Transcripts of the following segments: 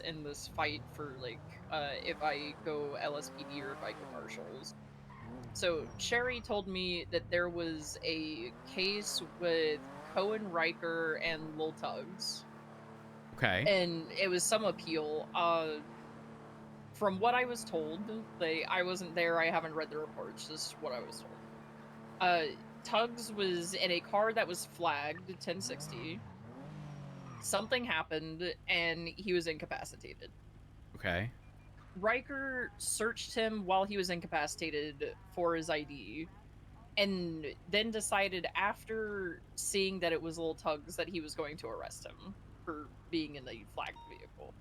in this fight for like if I go LSPD or if I go marshals. So Sherry told me that there was a case with Cohen Riker and Lil Tugs, Okay. and it was some appeal. From what I was told, I wasn't there. I haven't read the reports. This is what I was told. Tugs was in a car that was flagged 1060. Something happened, and he was incapacitated. Okay. Riker searched him while he was incapacitated for his ID, and then decided after seeing that it was Little Tugs that he was going to arrest him for being in the flagged vehicle.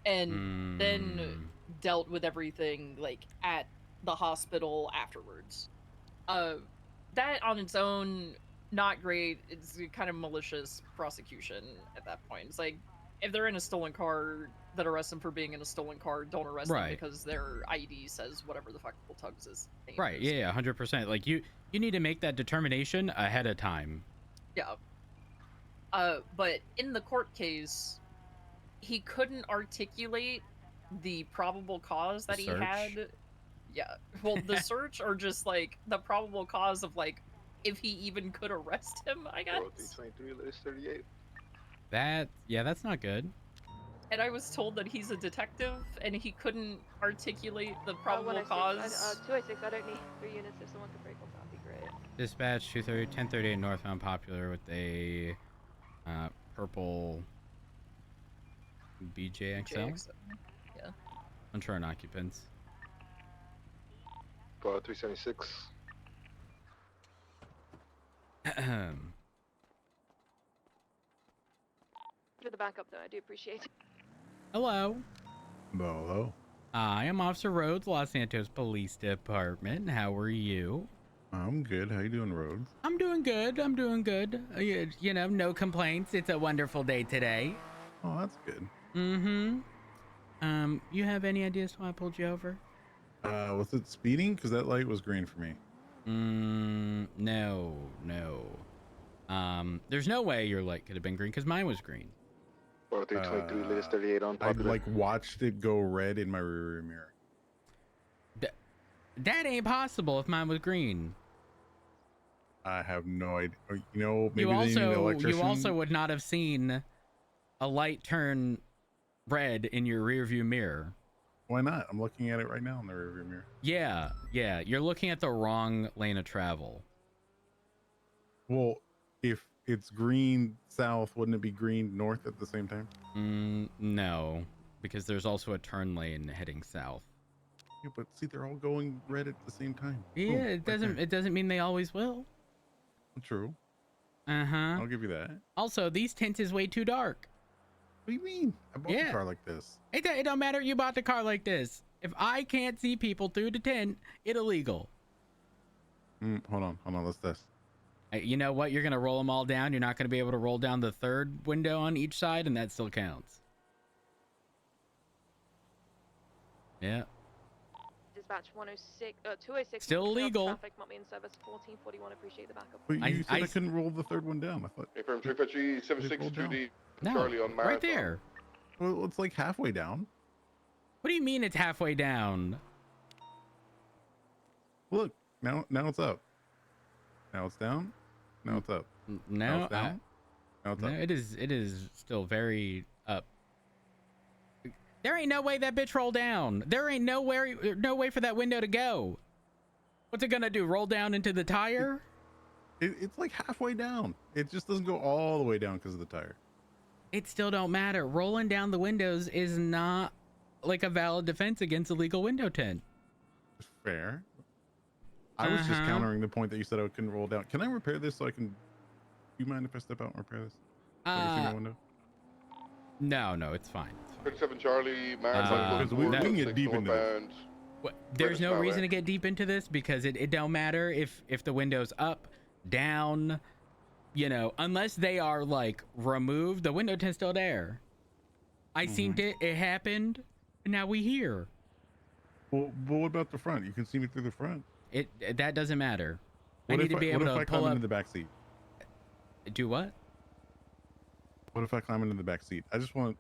And then dealt with everything like at the hospital afterwards. That on its own, not great. It's kind of malicious prosecution at that point. It's like if they're in a stolen car that arrest them for being in a stolen car, don't arrest them Right. because their ID says whatever the fuck Little Tugs' name Right. is. Yeah. 100%. Like you need to make that determination ahead of time. Yeah. But in the court case, he couldn't articulate the probable cause that he had. Yeah. Well, the search or just like the probable cause of like if he even could arrest him, I guess. 38. That's not good. And I was told that he's a detective and he couldn't articulate the probable cause. 206, I don't need 3 units. If someone could break off, that'd be great. Dispatch 1038 northbound Popular with a purple BJXL. Yeah. Unsure occupants. 376. For the backup, though, I do appreciate it. Hello. Hello. I am Officer Rhodes, Los Santos Police Department. How are you? I'm good. How you doing, Rhodes? I'm doing good. You know, no complaints. It's a wonderful day today. Oh, that's good. You have any ideas why I pulled you over? Was it speeding? Because that light was green for me. No. There's no way your light could have been green because mine was green. 323, latest 38 on I Popular. like watched it go red in my rearview mirror. That ain't possible if mine was green. I have no idea. You know, maybe you also would not have seen a light turn red in your rearview mirror. Why not? I'm looking at it right now in the rearview mirror. Yeah. You're looking at the wrong lane of travel. Well, if it's green south, wouldn't it be green north at the same time? No, because there's also a turn lane heading south. Yeah, but see, they're all going red at the same time. Yeah, Boom, it doesn't mean they always will. True. I'll give you that. Also, these tints is way too dark. What do you mean? I bought a car like this. It don't matter. You bought the car like this. If I can't see people through the tint, it's illegal. Hold on. Let's test. You know what? You're gonna roll them all down. You're not gonna be able to roll down the third window on each side, and that still counts. Yeah. Dispatch 206. Still illegal. Traffic, not me in service 1441. Appreciate the backup. But you said I couldn't roll the third one down. I thought. Confirm 353, 2D. No, Charlie on Marathon. right there. Well, it's like halfway down. What do you mean it's halfway down? Look, now it's up. Now it's down. Now it's up. Now it's down. Now it's up. It is still very up. There ain't no way that bitch roll down. There ain't no way for that window to go. What's it gonna do? Roll down into the tire? It's like halfway down. It just doesn't go all the way down because of the tire. It still don't matter. Rolling down the windows is not like a valid defense against illegal window tint. Fair. I was just countering the point that you said I couldn't roll down. Can I repair this so I can? Do you mind if I step out and repair this? So I can see my window? No, it's fine. 37 Charlie, Marathon. Because we can get deep into this. There's no reason to get deep into this because it don't matter if the window's up, down, you know, unless they are like removed, the window tint's still there. I seen it happened, and now we here. Well, but what about the front? You can see me through the front. That doesn't matter. I need to be able to pull pull up up into the back seat. Do what? What if I climb into the back seat? I just want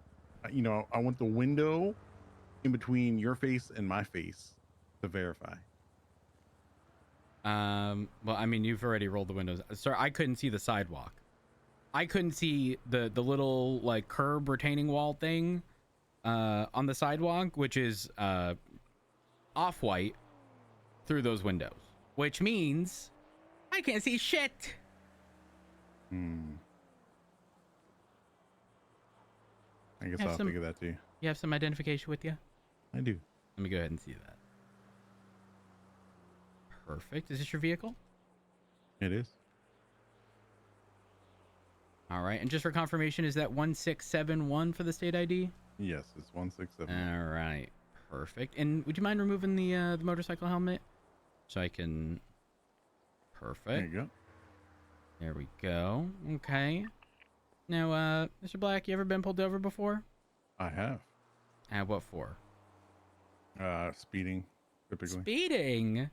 you know, I want the window in between your face and my face to verify. Well, I mean, you've already rolled the windows. Sir, I couldn't see the sidewalk. I couldn't see the little like curb retaining wall thing on the sidewalk, which is off-white through those windows, which means I can't see shit. I guess I'll figure that too. You have some identification with you? I do. Let me go ahead and see that. Perfect. Is this your vehicle? It is. All right. And just for confirmation, is that 1671 for the state ID? Yes, it's 167. All right. Perfect. And would you mind removing the motorcycle helmet so I can? Perfect. There you go. There we go. Okay. Now, Mr. Black, you ever been pulled over before? I have. What for? Speeding, typically. Speeding?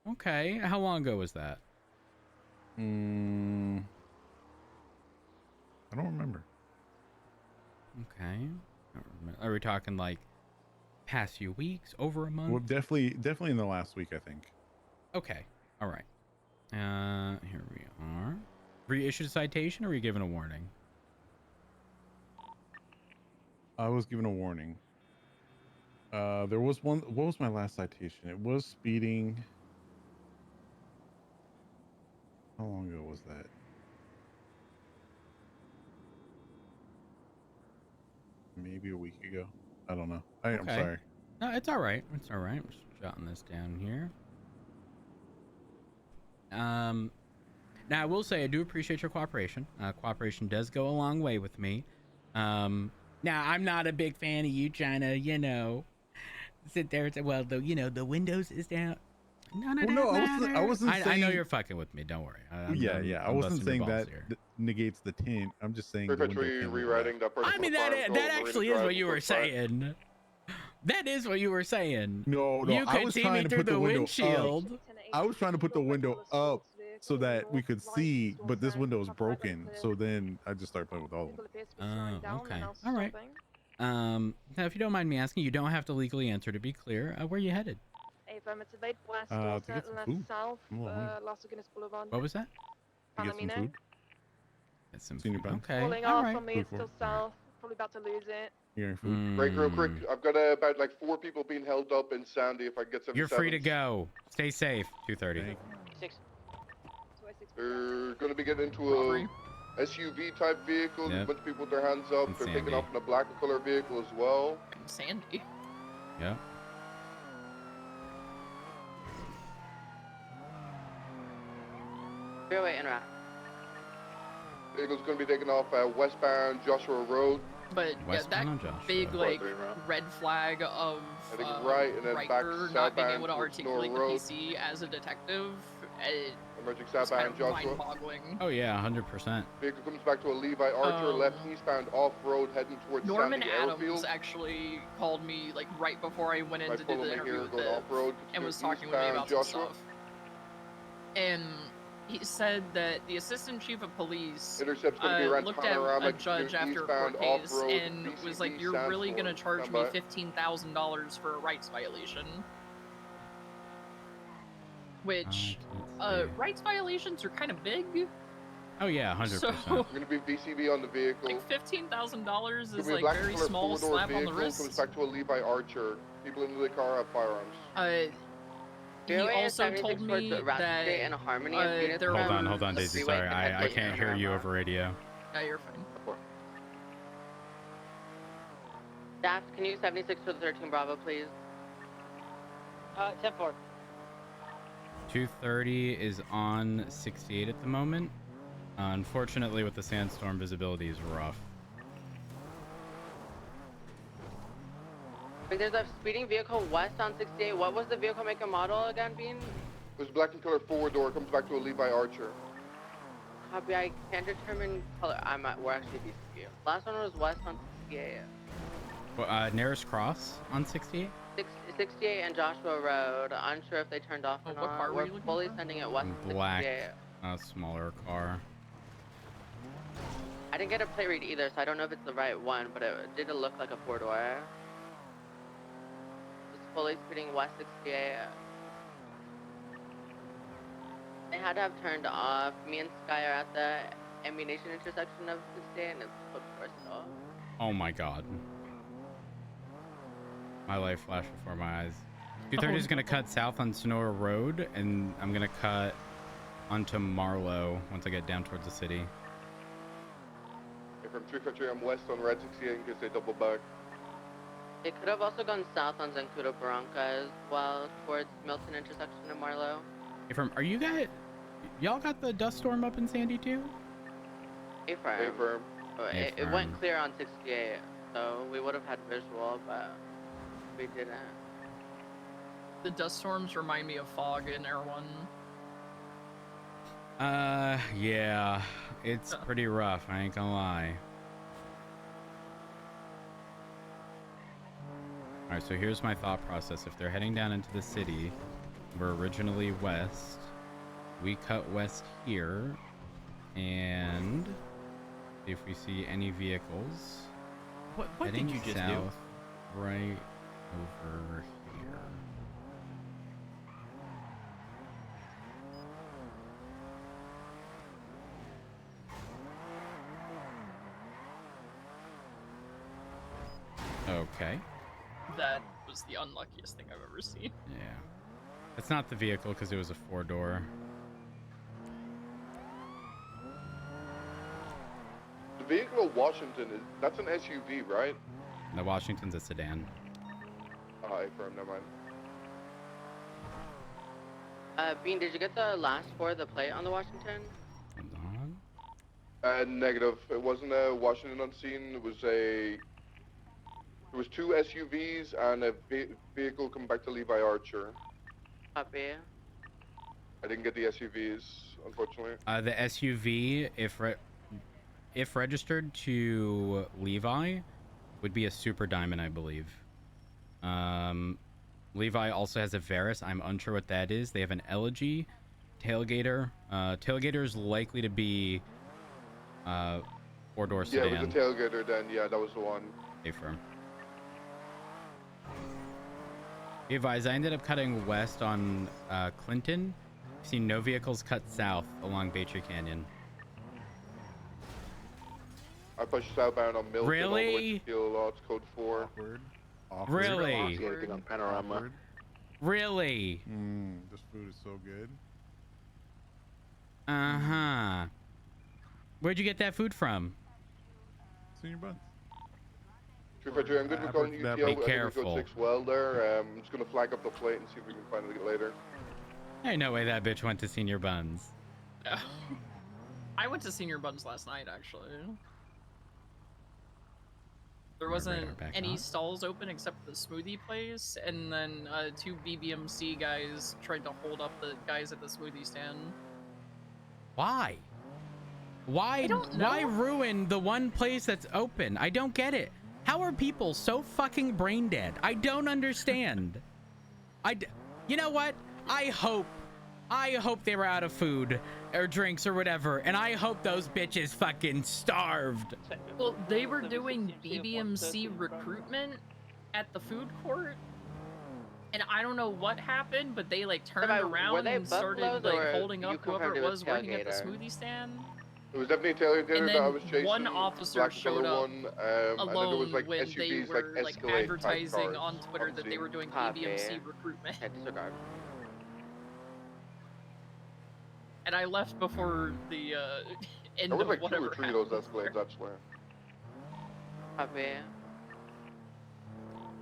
Okay. How long ago was that? I don't remember. Okay. Are we talking like past few weeks, over a month? Well, definitely in the last week, I think. Okay. All right. Here we are. Were you issued a citation or were you given a warning? I was given a warning. There was one. What was my last citation? It was speeding. How long ago was that? Maybe a week ago. I don't know. I'm sorry. No, it's all right. It's all right. I'm just jotting this down here. Now I will say I do appreciate your cooperation. Cooperation does go a long way with me. Now I'm not a big fan of you trying to, you know, sit there and say, well, the, you know, the windows is down. None of that I wasn't saying. I know you're fucking with me. Don't worry. I wasn't saying that negates the tint. I'm just saying. Perpetually rewriting that person. I mean, that actually is what you were saying. That is what you were saying. No, you I could was see trying me to through put the the window windshield. up. I was trying to put the window up so that we could see, but this window is broken. So then I just started playing with all of them. Oh, okay. All right. Now, if you don't mind me asking, you don't have to legally answer. To be clear, where are you headed? Affirmative 8 west, To get some left food. south, Oh, Las Guinness Boulevard. What was that? To get some food. Get some Senior food. pounds. Okay. Pulling All off right. on me, it's still south. Probably about to lose it. You're getting food. Break real quick. I've got about like 4 people being held up in Sandy. If I can get 77. You're free to go. Stay safe. 2:30. They're going to be getting into a SUV type vehicle. Yep. A bunch of people with their hands up. And They're Sandy. taking off in a black color vehicle as well. Sandy. Yeah. Freeway interact. Vehicle's going to be taking off westbound Joshua Road. But yeah, Westbound that on Joshua. big like Right around. red flag of I think right, and then back Riker not being able to southbound articulate the Road. PC as a detective, Emerging it's kind southbound of Joshua. mind-boggling. Oh yeah, 100%. Vehicle comes back to a Levi Archer, left eastbound off-road, heading towards Norman Sandy Adams Airfield. actually called me like right before I went in Might to do follow the me interview here, with going Viv, off-road. and was continue talking with me about eastbound some Joshua. stuff. And he said that the assistant chief of police Intercept's going to be around looked at Panorama, a judge after a eastbound court case off-road, and was like, BCB "You're really gonna Sandstorm. charge me Stand $15,000 for a rights violation?" Which rights violations are kind of big. Oh yeah, 100%. So Going to be BCB on the vehicle. like $15,000 is Gonna be a like black very color small four-door slap on the vehicle, wrist. Comes back to a Levi Archer. People in the car have firearms. He Freeway also is told 76 me towards Rapid that Street and Harmony of units there from Hold on, the Daisy. freeway Sorry, I potentially can't hear you Panorama. over radio. Yeah, you're fine. Staff, can you 76 to the 13 Bravo, please? 10-4. 230 is on 68 at the moment. Unfortunately, with the sandstorm, visibility is rough. There's a speeding vehicle west on 68. What was the vehicle make and model again, Bean? There's a black and color four-door. Comes back to a Levi Archer. Copy, I can't determine color. We're actually BCU. Last one was west on 68. Well, nearest cross on 68? 68 and Joshua Road. Unsure if they turned off or What car not. were We're you looking fully for? sending it west. Black. 68. A smaller car. I didn't get a plate read either, so I don't know if it's the right one, but it did look like a 4-door. It's fully speeding west 68. They had to have turned off. Me and Sky are at the ammunition intersection of 68, and it's booked for still. Oh my god. My life flashed before my eyes. 230 is going to cut south on Sonora Road, and I'm going to cut onto Marlow once I get down towards the city. From 353, I'm west on Red 68 in case they double back. They could have also gone south on Zancudo Barranca as well, towards Milton intersection in Marlow. Hey, are you guys... Y'all got the dust storm up in Sandy too? A-firm. A-firm. It went clear on 68, so we would have had visual, but we didn't. The dust storms remind me of fog in Air 1. Yeah. It's pretty rough, I ain't gonna lie. Alright, so here's my thought process. If they're heading down into the city, we're originally west. We cut west here, and see if we see any vehicles. What did you just do? Right over here. Okay. That was the unluckiest thing I've ever seen. Yeah. It's not the vehicle because it was a 4-door. The vehicle of Washington, that's an SUV, right? The Washington's a sedan. Oh, A-firm, never mind. Bean, did you get the last 4 of the plate on the Washington? Hold on. Negative. It wasn't a Washington on scene. It was a... There was 2 SUVs and a vehicle coming back to Levi Archer. Copy. I didn't get the SUVs, unfortunately. The SUV, if registered to Levi, would be a Super Diamond, I believe. Levi also has a Varus. I'm unsure what that is. They have an Elegy tailgater. Tailgater is likely to be 4-door sedan. Yeah, it was a tailgater then. Yeah, that was the one. A-firm. Be advised, I ended up cutting west on Clinton. I've seen no vehicles cut south along Baytree Canyon. I pushed southbound on Milton. Really? All the way to Steel Lots, code 4. Awkward. Really? Awkward. on Panorama. Awkward. Really? This food is so good. Uh-huh. Where'd you get that food from? Senior buns. 353, I'm good with calling UTL. Be I think we careful. got 6 well there. I'm just going to flag up the plate and see if we can find it later. Ain't no way that bitch went to Senior Buns. I went to Senior Buns last night, actually. There wasn't any stalls open except the smoothie place, and then 2 BBMC guys tried to hold up the guys at the smoothie stand. Why? I don't know. Why ruin the one place that's open? I don't get it. How are people so fucking brain dead? I don't understand. You know what? I hope they were out of food or drinks or whatever, and I hope those bitches fucking starved. Well, they were doing BBMC recruitment at the food court, and I don't know what happened, but they like turned around and started like holding up whoever it was working at the smoothie stand. It was definitely a tailgater And that I then was chasing. one officer black showed color up one, and then there alone was like when SUVs, they were like like Escalade advertising type on cars Twitter that they scene. were doing Copy. BBMC recruitment. Okay, disregard. And I left before the end There was of like 2 whatever or 3 of those happened. Escalades, actually. Copy.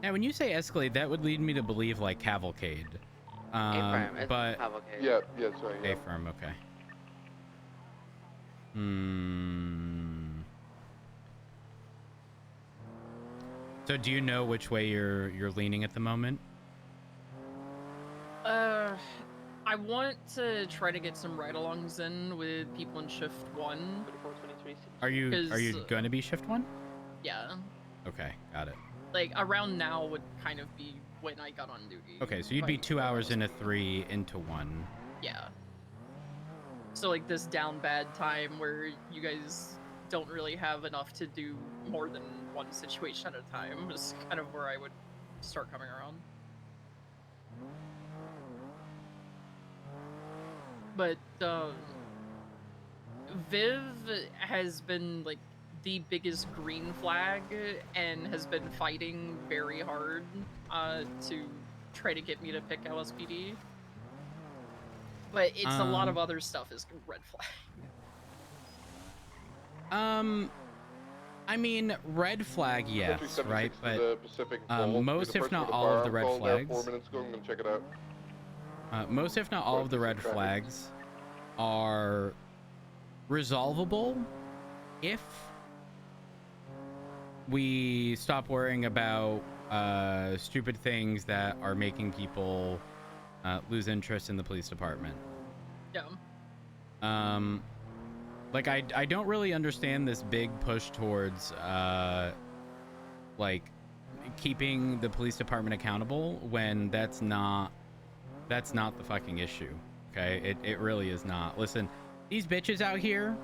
Now, when you say Escalade, that would lead me to believe like Cavalcade. A-firm. It's But Cavalcade. Yeah, sorry. Yeah. A-firm, okay. So do you know which way you're leaning at the moment? I want to try to get some ride-alongs in with people in shift 1. Are you 'Cause, going to be shift 1? Yeah. Okay, got it. Like, around now would kind of be when I got on duty. Okay, so you'd be 2 hours into 3 into 1. Yeah. So, like, this down bad time where you guys don't really have enough to do more than one situation at a time. Is kind of where I would start coming around. But Viv has been like the biggest green flag and has been fighting very hard to try to get me to pick LSPD. But it's a lot of other stuff is red flag. I mean, red flag, yes, right? But most, if not the all, of the red call flags. 4 minutes ago. I'm gonna check it out. Most, if not all, of the red flags are resolvable if we stop worrying about stupid things that are making people lose interest in the police department. Yeah. Like I don't really understand this big push towards like keeping the police department accountable when that's not the fucking issue. Okay, it really is not. Listen, these bitches out here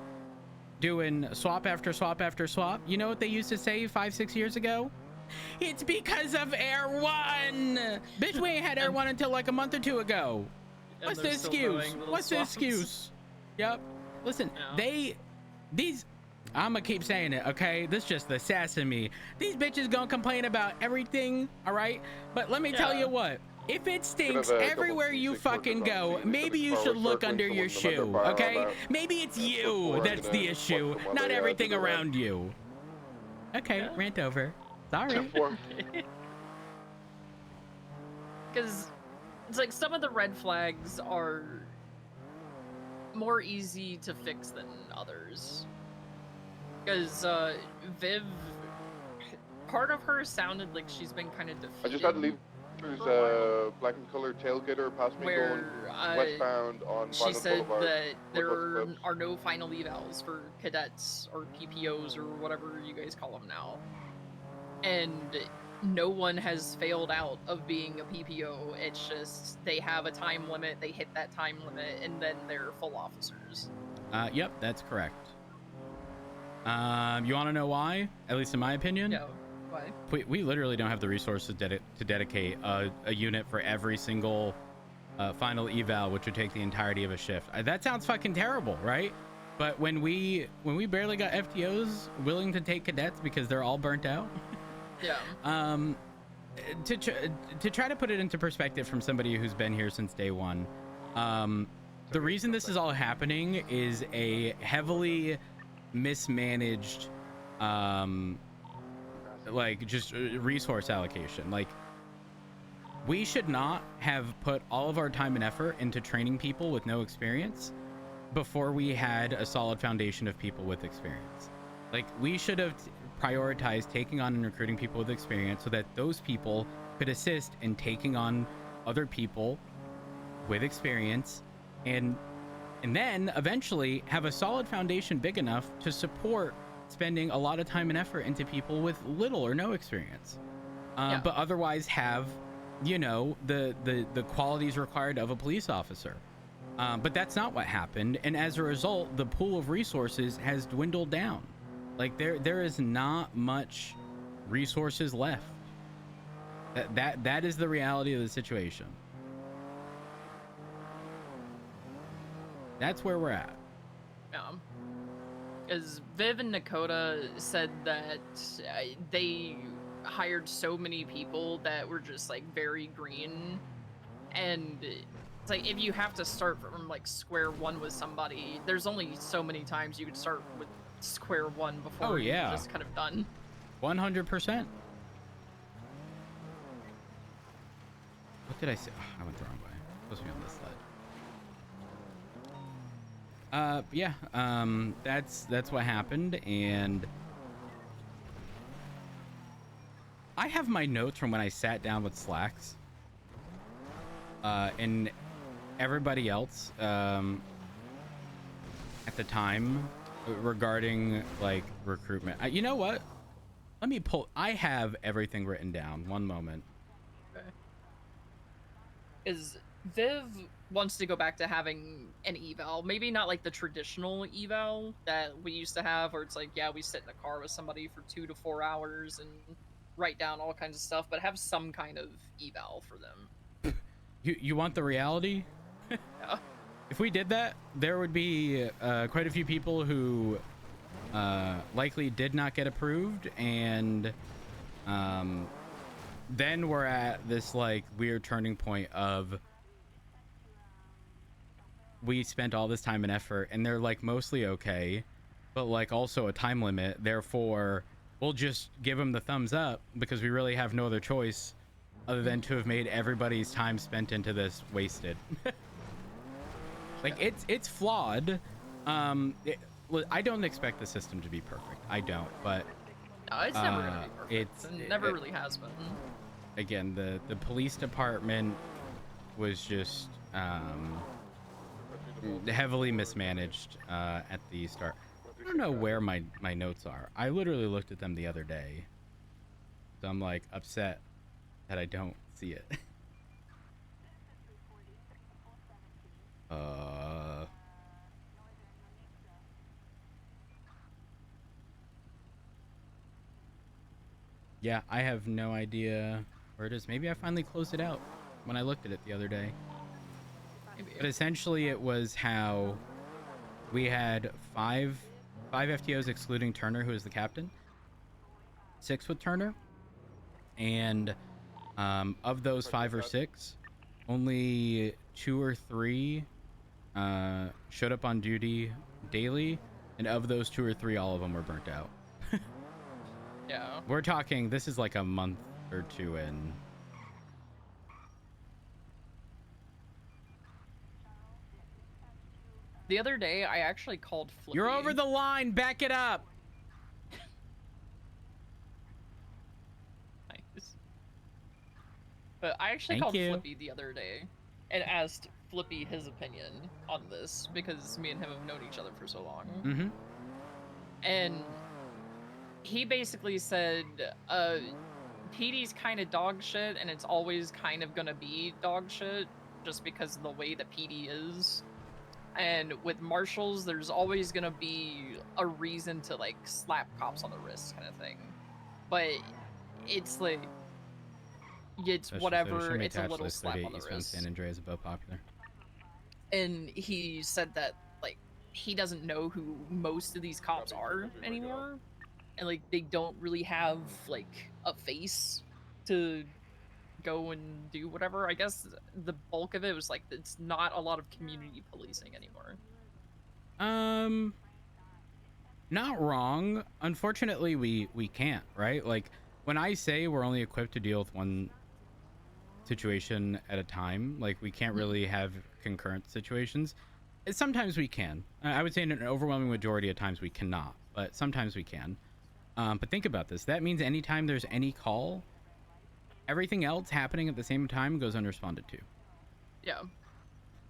doing swap after swap after swap, you know what they used to say 5-6 years ago? It's because of Air One. Bitch, we ain't had Air One until like a month or two ago. What's the excuse? What's the excuse? Yep. Listen, these I'ma keep saying it, okay? This is just the sass in me. These bitches gonna complain about everything, all right? But let me tell you what. If it stinks everywhere you fucking go, maybe you should look under your shoe, okay? Maybe it's you that's the issue, not everything around you. Okay, rant over. Sorry. Because it's like some of the red flags are more easy to fix than others. Because Viv, part of her sounded like she's been kind of defeated. I just had to leave. There's a black and colored tailgater past me going westbound on she said Boulevard. that there are no final evals for cadets or PPOs or whatever you guys call them now. And no one has failed out of being a PPO. It's just they have a time limit, they hit that time limit, and then they're full officers. Yep, that's correct. You want to know why? At least in my opinion? No. Why? We literally don't have the resources to dedicate a unit for every single final eval, which would take the entirety of a shift. That sounds fucking terrible, right? But when we barely got FTOs willing to take cadets because they're all burnt out. Yeah. To try to put it into perspective from somebody who's been here since day one, the reason this is all happening is a heavily mismanaged like just resource allocation. Like, we should not have put all of our time and effort into training people with no experience before we had a solid foundation of people with experience. Like, we should have prioritized taking on and recruiting people with experience so that those people could assist in taking on other people with experience, and then eventually have a solid foundation big enough to support spending a lot of time and effort into people with little or no experience, but otherwise have, you know, the qualities required of a police officer. But that's not what happened, and as a result, the pool of resources has dwindled down. Like, there is not much resources left. That is the reality of the situation. That's where we're at. Yeah. Because Viv and Nakota said that they hired so many people that were just like very green, and it's like if you have to start from like square one with somebody, there's only so many times you could start with square one before you're just kind of done. 100%. What did I say? Oh, I went the wrong way. I'm supposed to be on this side. That's what happened, and I have my notes from when I sat down with Slacks and everybody else at the time regarding like recruitment. You know what? Let me pull. I have everything written down. One moment. Is Viv wants to go back to having an eval. Maybe not like the traditional eval that we used to have, where it's like, yeah, we sit in a car with somebody for 2 to 4 hours and write down all kinds of stuff, but have some kind of eval for them. You want the reality? Yeah. If we did that, there would be quite a few people who likely did not get approved, and then we're at this like weird turning point of we spent all this time and effort and they're like mostly okay, but like also a time limit, therefore we'll just give them the thumbs up because we really have no other choice other than to have made everybody's time spent into this wasted. Like it's flawed. I don't expect the system to be perfect, I don't, but No, it's never gonna be perfect. It never really has been. Again, the police department was just heavily mismanaged at the start. I don't know where my notes are. I literally looked at them the other day, so I'm like upset that I don't see it. Yeah, I have no idea where it is. Maybe I finally closed it out when I looked at it the other day. Maybe. But essentially it was how we had five FTOs excluding Turner, who is the captain, 6 with Turner, and of those 5 or 6, only 2 or 3 showed up on duty daily, and of those 2 or 3, all of them were burnt out. Yeah. We're talking, this is like a month or 2 in. The other day, I actually called Flippy. You're over the line, back it up. Nice. But I actually called Flippy the other day and asked Flippy his opinion on this because me and him have known each other for so long. Mm-hmm. And he basically said, PD's kind of dog shit, and it's always kind of gonna be dog shit just because of the way that PD is. And with marshals, there's always gonna be a reason to like slap cops on the wrist, kind of thing. But it's like, it's Special whatever. It's a little slap on the wrist. San Andreas above popular. And he said that like he doesn't know who most of these cops are anymore, and like they don't really have like a face to go and do whatever. I guess the bulk of it was like it's not a lot of community policing anymore. Not wrong. Unfortunately, we can't, right? Like when I say we're only equipped to deal with one situation at a time, like we can't really have concurrent situations. Sometimes we can. I would say in an overwhelming majority of times we cannot, but sometimes we can. But think about this. That means anytime there's any call, everything else happening at the same time goes unresponded to. Yeah.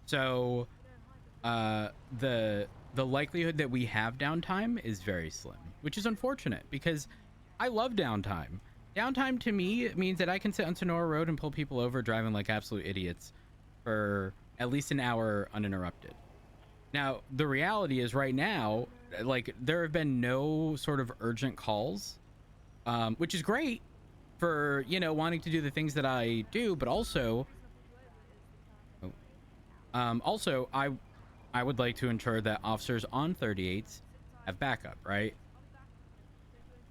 So the likelihood that we have downtime is very slim, which is unfortunate because I love downtime. Downtime to me means that I can sit on Sonora Road and pull people over driving like absolute idiots for at least an hour uninterrupted. Now, the reality is right now, like there have been no sort of urgent calls, which is great for, you know, wanting to do the things that I do, but also I would like to ensure that officers on 38s have backup, right?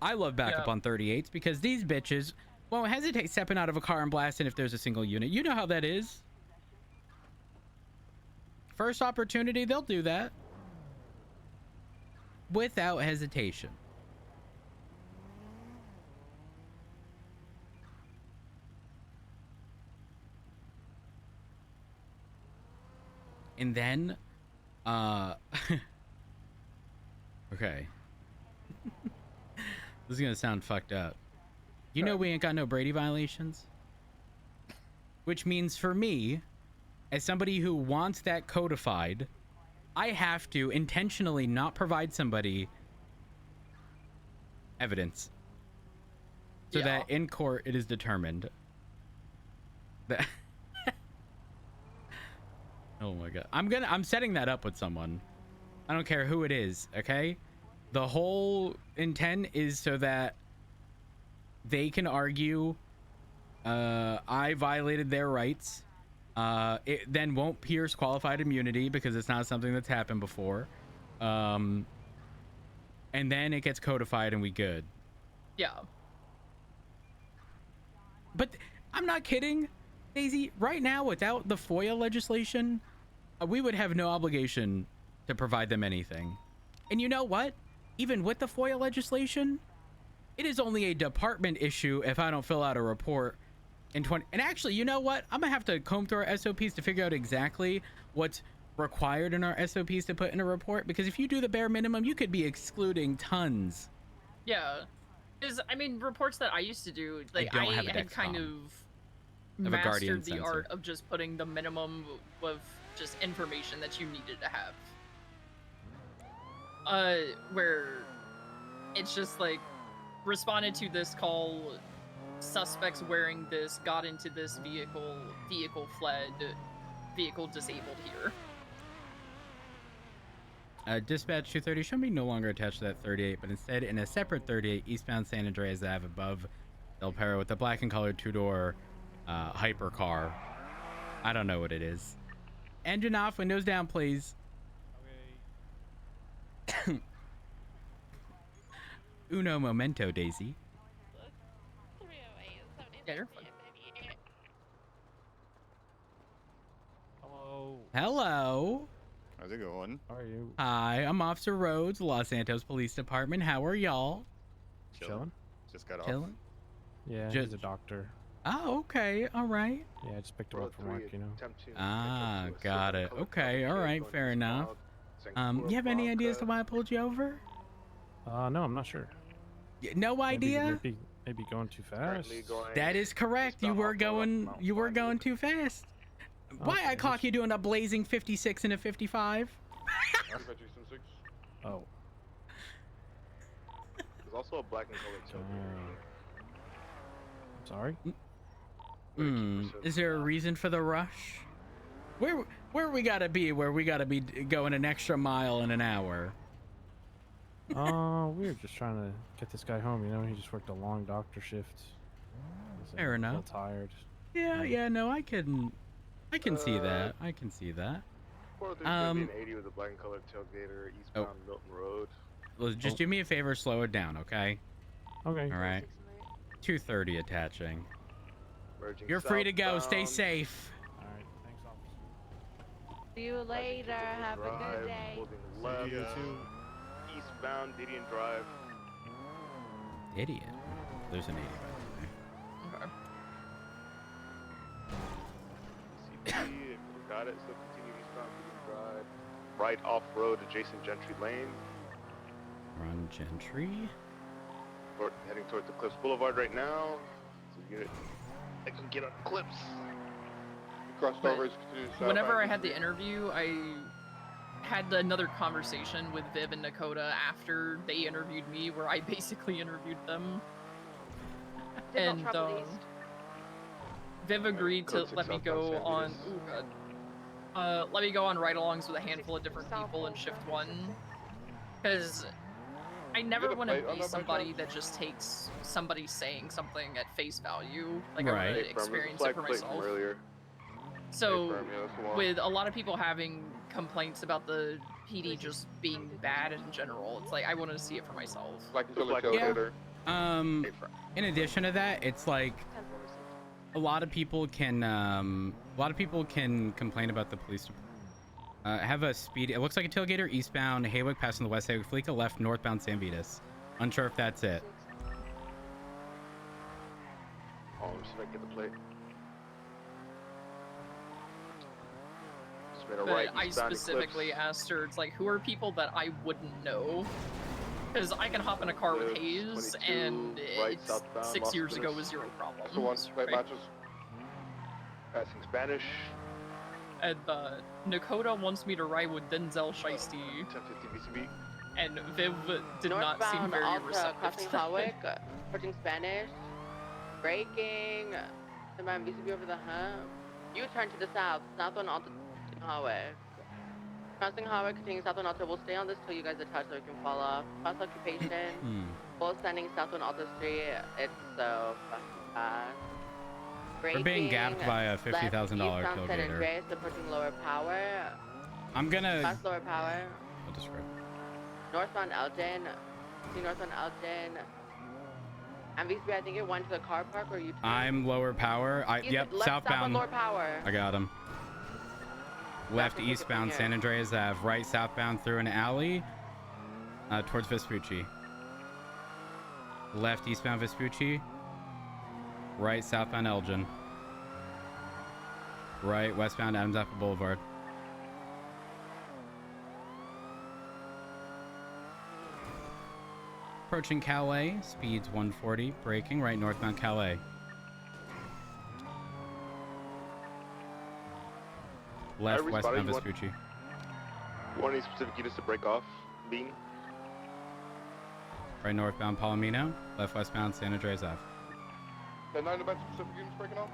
I love backup on 38s because these bitches won't hesitate stepping out of a car and blasting if there's a single unit. You know how that is. First opportunity, they'll do that without hesitation. And then okay. This is gonna sound fucked up. You know we ain't got no Brady violations? Which means for me, as somebody who wants that codified, I have to intentionally not provide somebody evidence. So that in court it is determined that Oh my god. I'm setting that up with someone. I don't care who it is, okay? The whole intent is so that they can argue I violated their rights. It then won't pierce qualified immunity because it's not something that's happened before. And then it gets codified and we good. Yeah. But I'm not kidding, Daisy. Right now, without the FOIA legislation, we would have no obligation to provide them anything. And you know what? Even with the FOIA legislation, it is only a department issue if I don't fill out a report in 20. And actually, you know what? I'm gonna have to comb through our SOPs to figure out exactly what's required in our SOPs to put in a report. Because if you do the bare minimum, you could be excluding tons. Yeah. Because, I mean, reports that I used to do, like, I don't have a had kind Dexcom. of Of a Guardian mastered the sensor. art of just putting the minimum of just information that you needed to have. Where it's just like, responded to this call, suspects wearing this, got into this vehicle fled, vehicle disabled here. Dispatch 230, show me no longer attached to that 38, but instead in a separate 38 eastbound San Andreas Ave above El Perro with a black and colored two-door hypercar. I don't know what it is. Engine off, windows down, please. Okay. Uno momento, Daisy. Yeah, you're fine. Hello. Hello. How's it going? How are you? Hi, I'm Officer Rhodes, Los Santos Police Department. How are y'all? Chilling? Just got off. Chilling? Yeah, Just- he's a doctor. Oh, okay. All right. Yeah, I just picked him up from work, you know. Ah, got it. Okay. All right. Fair enough. You have any ideas to why I pulled you over? No, I'm not sure. No idea? Maybe going too fast. That is correct. You were going too fast. Why I Okay, clock you doing a blazing 56 and a 55? Oh. There's also a black and colored tailgate. I'm sorry? Is there a reason for the rush? Where we gotta be where we gotta be going an extra mile in an hour? We were just trying to get this guy home, you know. He just worked a long doctor shift. He's, Fair a enough. little tired. Yeah, no, I can see that. I can see that. 80 with a black and colored tailgater eastbound Milton Road. Well, just do me a favor, slow it down, okay? Okay. All right. 230 attaching. Merging You're free to go. Stay southbound, safe. All right. Thanks, officer. See you later. Have a Drive, good day. holding left, eastbound Didion Drive. Idiot. There's an idiot, by the way. CP, got it. So continue eastbound Didion Drive. Right off road adjacent Gentry Lane. Run Gentry. Or heading toward the Cliffs Boulevard right now. So unit, I can get on Cliffs. Crossed But over. Whenever I had the interview, I had another conversation with Viv and Nakota after they interviewed me, where I basically interviewed them. Did And not travel east. Viv agreed to Code let me 6 go southbound on. San Ooh, God. Let me go on ride-alongs with a handful of different people in shift 1, because I never get a want to plate on be that by somebody chance? that just takes somebody saying something at face value. Like I Right. want Hey, to Firm, there's a experience flag it for plate from myself. earlier. So, Hey, Firm, yeah, that's the one. with a lot of people having complaints about the PD just being bad in general, it's like I want to see it for myself. Black and Just colored like tailgater. Hey, Firm. In addition to that, it's like 10 received. a lot of people can complain about the police department. Have a speed. It looks like a tailgater eastbound Haywick passing the West Haywick Fleeca left northbound San Vitas. Unsure if that's it. Oh, let me see if I can get the plate. Just made a But right I eastbound to specifically Cliffs. asked her, it's like, who are people that I wouldn't know? Because I can hop in a car with Cliffs, Hayes, 22, and right it's southbound, 6 Las years ago Vegas. was zero problems. That's the one. Plate right? matches. Passing Spanish. And Nakota wants me to ride with Denzel Shiesty, 1050 VCB. and Viv did not seem Northbound very Alta receptive crossing to that. Hawick, approaching Spanish, braking, inbound VCB over the hump. U-turn to the south, south on Alta hallway. Crossing hallway containing southbound altar. We'll stay on this till you guys attach so we can fall off. Cross occupation. Full standing southbound altar street. It's so fucking fast. We're being gapped by a $50,000 tailgater. San tailgater. Andreas approaching lower power. I'm gonna. Cross lower power. I'll describe. Northbound Elgin. See northbound Elgin. MVCB, I think it went to the car park or you. I'm lower power. Yep, southbound. Lower power. I got him. Left eastbound San Andreas Ave. Right southbound through an alley towards Vespucci. Left eastbound Vespucci. Right southbound Elgin. Right westbound Adams Apple Boulevard. Approaching Calais, speeds 140, braking right northbound Calais. Left westbound Vespucci. You want any specific units to break off? Bean? Right northbound Palomino, left westbound San Andreas Ave. 10-9 about specific units breaking off?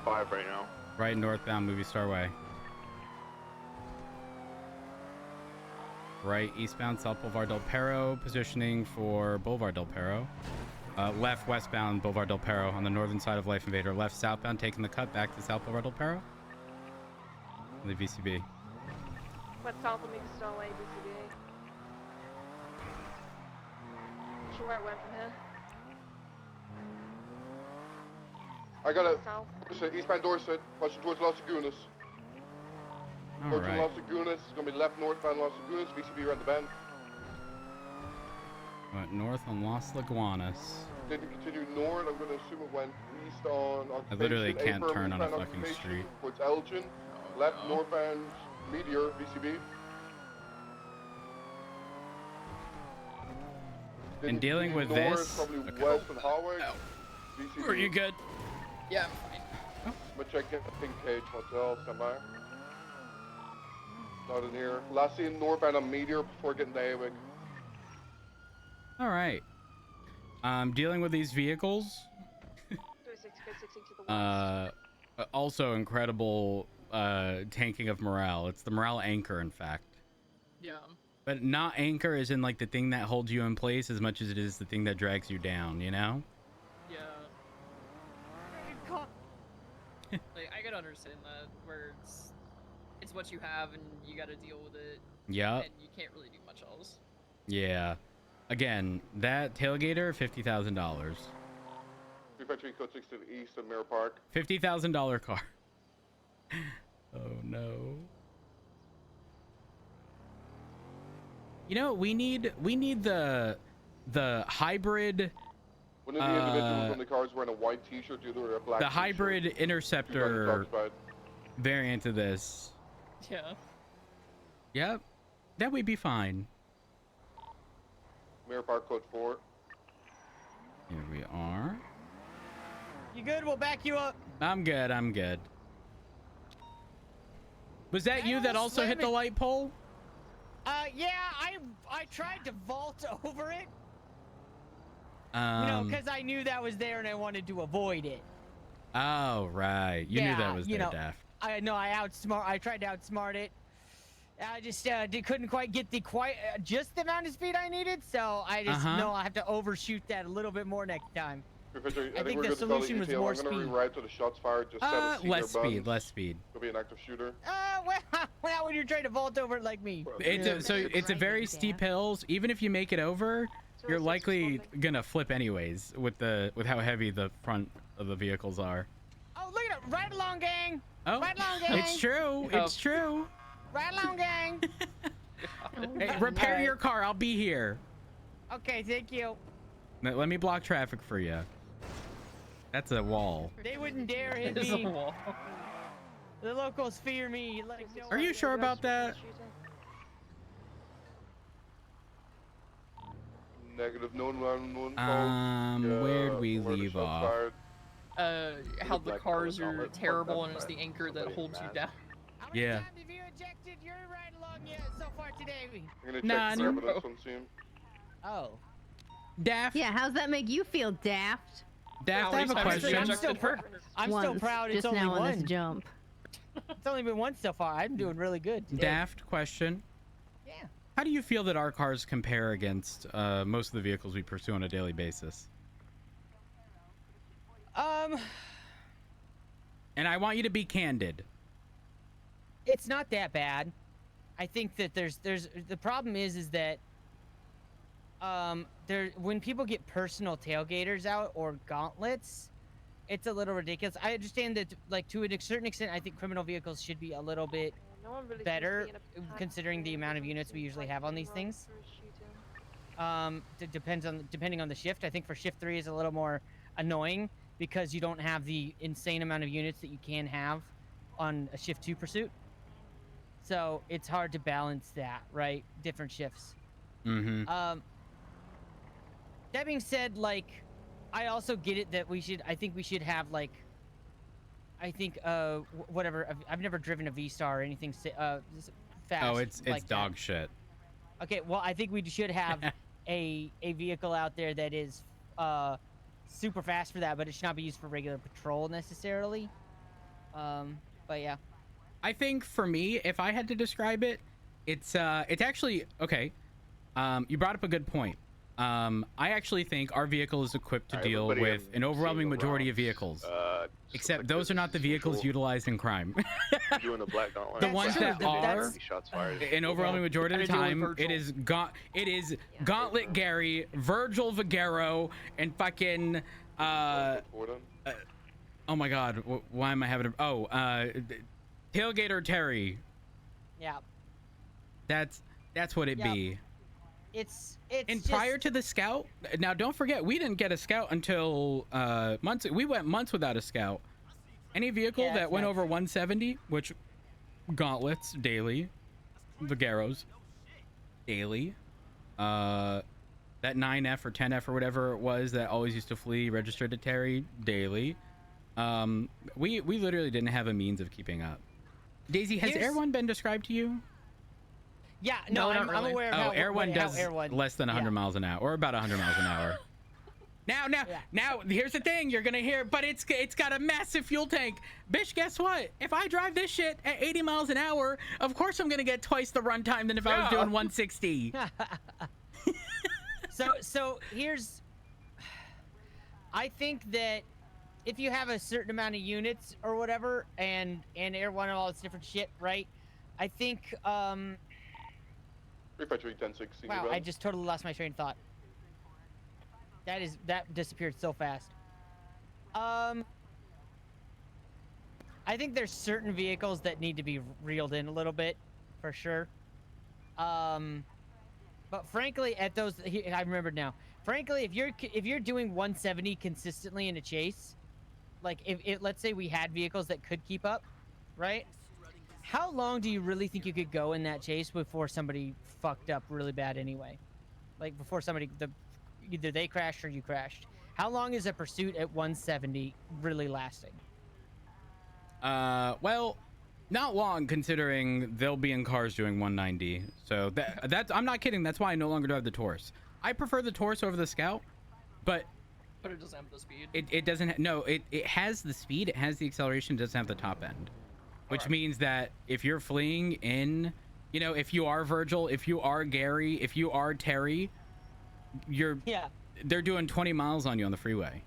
5 right now. Right northbound Movie Star Way. Right eastbound South Boulevard Del Perro, positioning for Boulevard Del Perro. Left westbound Boulevard Del Perro on the northern side of Life Invader. Left southbound taking the cut back to South Boulevard Del Perro. The VCB. What's south of Movie Star Way, BCBA? Sure where it went from here. I got it. South. Eastbound Dorset, pushing towards Las Lagunas. Approaching Alright. Las Lagunas, it's gonna be left northbound Las Lagunas, VCB around the bend. Went north on Las Laguanas. Didn't continue north, I'm gonna assume it went east on Occupation. I literally can't A-firm turn on a eastbound fucking Occupation street. Towards Elgin, left northbound Meteor, VCB. In dealing with north, this- probably okay. west on Hallway. Ow. VCB. Are you good? Yeah, I'm fine. I'm gonna check in the Pink Cage Hotel, stand by. Not in here. Last seen northbound on Meteor before getting to Awick. All right. Dealing with these vehicles. 36 to the west. Also incredible tanking of morale. It's the morale anchor, in fact. Yeah. But not anchor is in like the thing that holds you in place as much as it is the thing that drags you down, you know? Yeah. Like, I could understand that, where it's what you have and you gotta deal with it. Yep. And you can't really do much else. Yeah. Again, that tailgater, $50,000. Prefecture Code 6 to the east of Mirror Park. $50,000 car. Oh no. You know, we need the hybrid. One of the individuals on the car is wearing a white t-shirt, the other a black The t-shirt. hybrid interceptor variant of this. Yeah. Yep. That would be fine. Mirror Park Code 4. Here we are. You good? We'll back you up. I'm good. I'm good. Was that you that also hit the light pole? Yeah, I tried to vault over it. You Um, know, because I knew that was there and I wanted to avoid it. Oh, right. You knew that was there, know, Daft. I know. I tried to outsmart it. I just couldn't quite get just the amount of speed I needed, so I just know I have to overshoot that a little bit more next time. I think we're the good to call solution was ETA. more I'm gonna speed. rewrite to the shots fired. Just set a Less speed. Could be an active shooter. Well, when you're trying to vault over it like me. It's a very steep hills. Even if you make it over, you're likely gonna flip anyways with how heavy the front of the vehicles are. Oh, look at it! Right along, gang. Oh, right along, gang. It's true. It's true. Right along, gang. Hey, repair your car. I'll be here. Okay, thank you. Let me block traffic for you. That's a wall. They wouldn't dare hit It's a me. wall. The locals fear me. Like, no Are you one. sure about that? Negative. No one Where'd we leave off? How the cars are terrible and it's the anchor that holds you down. How many Yeah. times have you ejected? You're right along yet so far today. I'm gonna check None. the evidence on scene. Oh. Daft. Yeah, how's that make you feel, Daft? Daft, I have a How many times have you question. ejected her? I'm still Once, proud it's just only now on this one. jump. It's only been once so far. I'm doing really good today. Daft question. Yeah. How do you feel that our cars compare against most of the vehicles we pursue on a daily basis? And I want you to be candid. It's not that bad. I think that there's the problem is that when people get personal tailgaters out or gauntlets, it's a little ridiculous. I understand that, like, to a certain extent, I think criminal vehicles should be a little bit better, considering the amount of units we usually have on these things. Depending on the shift. I think for shift 3 is a little more annoying because you don't have the insane amount of units that you can have on a shift 2 pursuit. So it's hard to balance that, right? Different shifts. Mm-hmm. That being said, like, I also get it that I think we should have, like, whatever. I've never driven a V-Star or anything fast. Oh, it's like dog that. shit. Okay, well, I think we should have a vehicle out there that is super fast for that, but it should not be used for regular patrol necessarily. But yeah. I think for me, if I had to describe it, it's actually okay. You brought up a good point. I actually think our vehicle is equipped to deal with an overwhelming majority of vehicles. Except those are not the vehicles utilized in crime. Doing a black gauntlet. The ones that are, shots fired. an overwhelming majority of the time, it is Gauntlet Gary, Virgil Viguero, and fucking oh my god, why am I having Tailgater Terry. Yeah. That's what it be. It's and prior to the Scout, now don't forget, we didn't get a Scout until months. We went months without a Scout. Any vehicle that went over 170, which gauntlets daily, Vigueros daily, that 9F or 10F or whatever it was that always used to flee registered to Terry daily. We literally didn't have a means of keeping up. Daisy, has Air One been described to you? Yeah, no, I'm aware of how Air One does Air One, less than 100 miles an hour, or about 100 miles an hour. Now, here's the thing you're gonna hear, but it's got a massive fuel tank. Bitch, guess what? If I drive this shit at 80 miles an hour, of course I'm gonna get twice the runtime than if I was doing 160. So here's, I think that if you have a certain amount of units or whatever, and Air One and all this different shit, right? I think 353-10-6. Wow, I just totally lost my train of thought. That disappeared so fast. I think there's certain vehicles that need to be reeled in a little bit, for sure. But frankly, at those, I remembered now. Frankly, if you're doing 170 consistently in a chase, like if let's say we had vehicles that could keep up, right? How long do you really think you could go in that chase before somebody fucked up really bad anyway? Like before either they crashed or you crashed. How long is a pursuit at 170 really lasting? Well, not long, considering they'll be in cars doing 190. So that's I'm not kidding. That's why I no longer drive the Taurus. I prefer the Taurus over the Scout, but it doesn't have the speed. It doesn't. It has the speed. It has the acceleration. It doesn't have the top end, which means that if you're fleeing in, if you are Virgil, if you are Gary, if you are Terry, they're doing 20 miles on you on the freeway.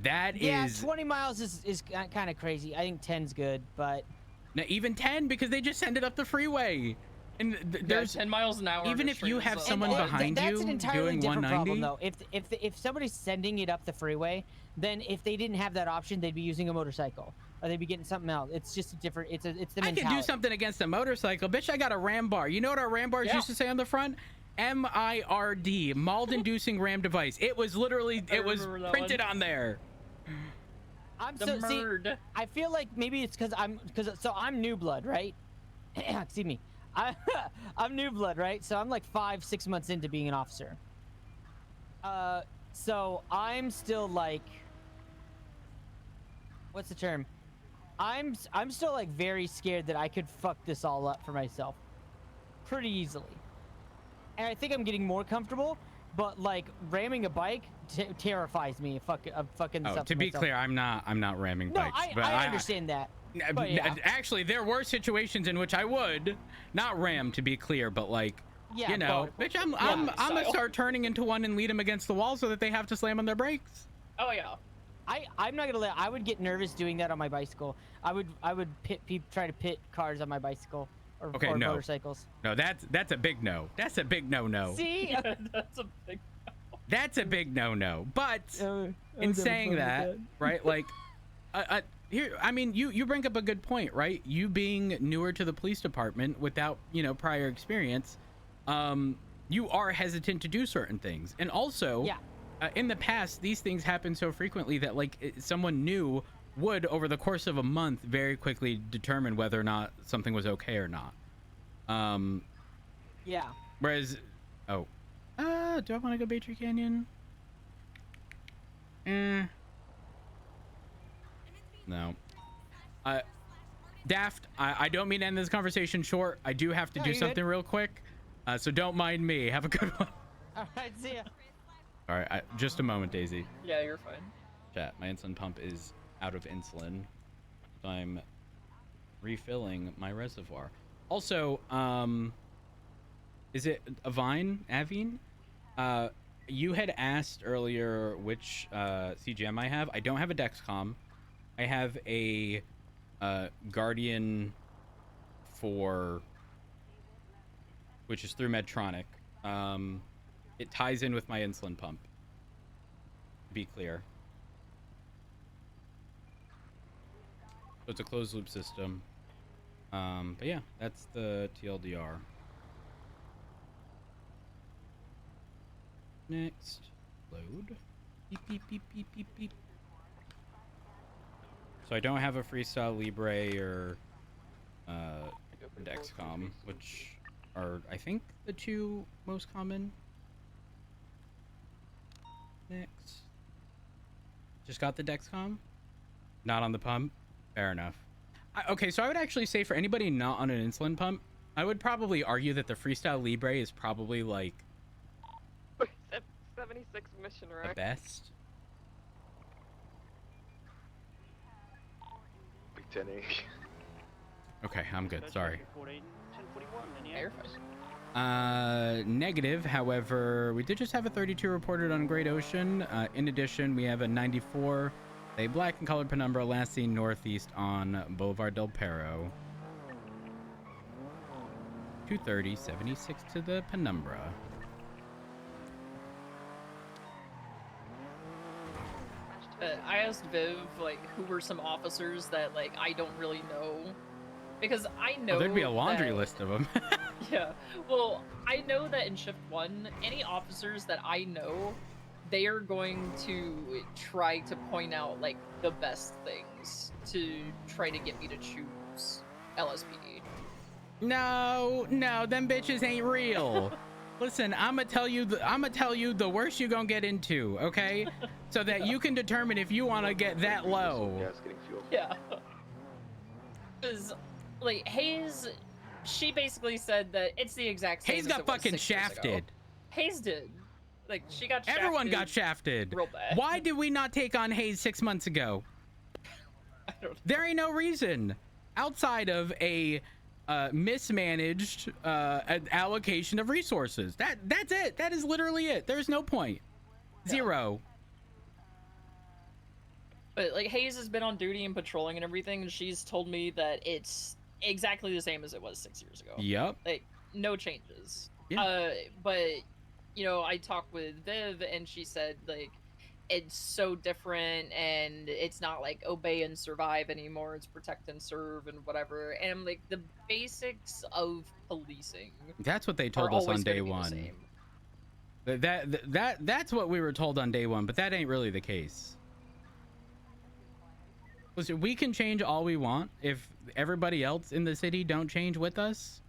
That is 20 miles is kind of crazy. I think 10's good, but now even 10, because they just send it up the freeway, and there's 10 miles an hour. Even if you have someone behind you that's an entirely doing different 190. problem, though. If somebody's sending it up the freeway, then if they didn't have that option, they'd be using a motorcycle, or they'd be getting something else. It's just a different. It's the mentality. I can do something against a motorcycle, bitch. I got a ram bar. You know what our ram bars used to say on the front? MIRD, mold-inducing ram device. It was literally printed on there. I feel like maybe it's because I'm new blood, right? Excuse me. I'm new blood, right? So I'm like 5-6 months into being an officer. So I'm still like, what's the term? I'm still like very scared that I could fuck this all up for myself pretty easily. And I think I'm getting more comfortable, but like ramming a bike terrifies me. Fucking Oh, stuff to be myself. clear, I'm not ramming No, bikes. But I understand that. But yeah. Actually, there were situations in which I would not ram, to be clear, but like, Yeah, you know, bitch, I'm gonna start turning into one and lead them against the wall so that they have to slam on their brakes. Oh yeah. I'm not gonna lie. I would get nervous doing that on my bicycle. I would try to pit cars on my bicycle or motorcycles. No, that's a big no. That's a big no. See, Yeah, that's a big. That's a big no. But in saying that, right, like, here, I mean, you bring up a good point, right? You being newer to the police department without, you know, prior experience, you are hesitant to do certain things, and also, in the past, these things happen so frequently that like someone new would, over the course of a month, very quickly determine whether or not something was okay or not. Yeah. Whereas, do I want to go Baytree Canyon? No. Daft, I don't mean to end this conversation short. I do have to do something real quick. So don't mind me. Have a good one. All right, see ya. All right, just a moment, Daisy. Yeah, you're fine. Chat, my insulin pump is out of insulin. So I'm refilling my reservoir. Also, is it Avine? You had asked earlier which CGM I have. I don't have a Dexcom. I have a Guardian 4, which is through Medtronic. It ties in with my insulin pump. Be clear. So it's a closed loop system. But yeah, that's the TLDR. Next, load. Beep, beep, beep, beep, beep, beep. So I don't have a Freestyle Libre or Dexcom, which are, I think, the two most common. Next. Just got the Dexcom? Not on the pump? Fair enough. Okay, so I would actually say for anybody not on an insulin pump, I would probably argue that the Freestyle Libre is probably like 76 mission the wreck. best. Big 10A. Okay, I'm good. Sorry. 1041, You're fine. Negative. However, we did just have a 32 reported on Great Ocean. In addition, we have a 94, a black and colored penumbra last seen northeast on Boulevard del Perro. 230, 76 to the penumbra. I asked Viv, like, who were some officers that, like, I don't really know. Because I know There'd be a laundry list of them. Yeah. Well, I know that in Shift 1, any officers that I know, they are going to try to point out, like, the best things to try to get me to choose LSPD. No, them bitches ain't real. Listen, I'ma tell you the worst you gonna get into, okay? So that you can determine if you want to get that low. Gas getting fuel. Yeah. Because, like, Hayes, she basically said that it's the exact same Hayes as got it was fucking 6 years ago. shafted. Hayes did. Like, she got shafted. Everyone got shafted. Real bad. Why did we not take on Hayes 6 months ago? I don't know. There ain't no reason outside of a mismanaged allocation of resources. That's it. That is literally it. There's no point. Zero. But, like, Hayes has been on duty and patrolling and everything, and she's told me that it's exactly the same as it was 6 years ago. Yep. Like, no changes. Yeah. But, you know, I talked with Viv, and she said, like, it's so different, and it's not like obey and survive anymore. It's protect and serve and whatever. And I'm like, the basics of policing. That's what they told us on day one. That's what we were told on day one, but that ain't really the case. Listen, we can change all we want if everybody else in the city don't change with us.